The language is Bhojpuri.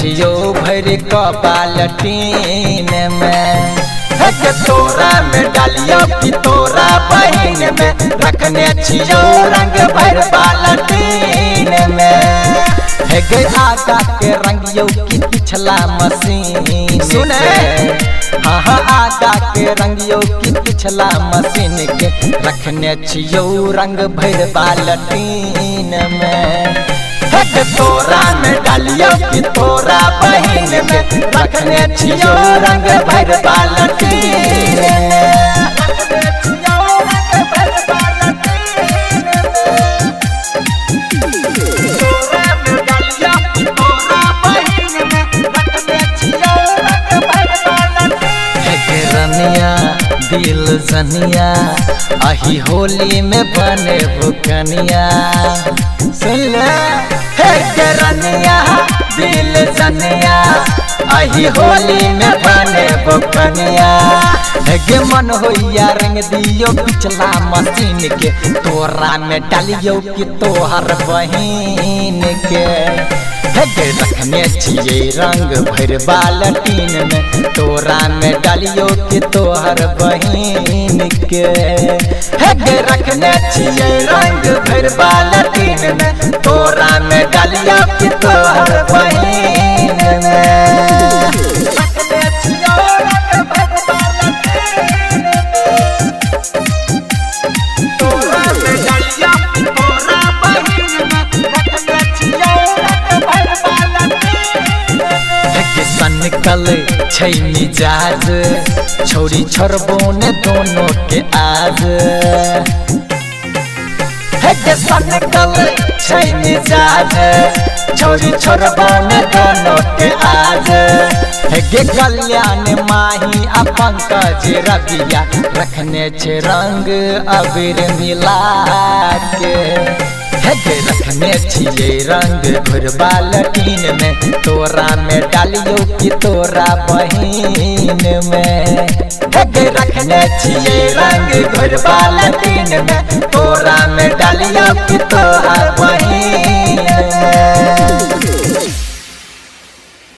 छियो भर बाल्टीन में के तोरा में डालियो कि तोरा बहिन में रखने छियो रंग भर बाल्टीन में गे आगा के रंगियो कि पिछला मशीन सुने हाँ आगा के रंगियो कि पिछला मशीन के रखने छियो रंग भर बाल्टीन में तोरा में डालियो कि तोरा बहिन में रखने छियो रंग भर बाल्टीन दिल जनिया अही होली में बने भुकनिया सुन ले हे रनिया दिल जनिया अही होली में बने भुकनिया गे मन होइया रंग दियो पिछला मशीन के तोरा में डालियो कि तोहर बहिन के गे रखने छिए रंग भर बाल्टीन में तोरा में डालियो कि तोहर बहिन के गे रखने छिए रंग भर बाल्टीन में तोरा में डालियो कि तोहर बहिन निकल छै मिजाज छोरी छोरबो ने दोनों के आज निकल छै मिजाज छोरी छोरबो ने दोनों के आज गे कल्याण माही आ पंकज रबिया रखने छे रंग अबीर मिला के गे रखने छिए रंग भर बाल्टीन में तोरा में डालियो कि तोरा बहिन में गे रखने छिए रंग भर बाल्टीन में तोरा में डालियो कि तोरा बहिन में।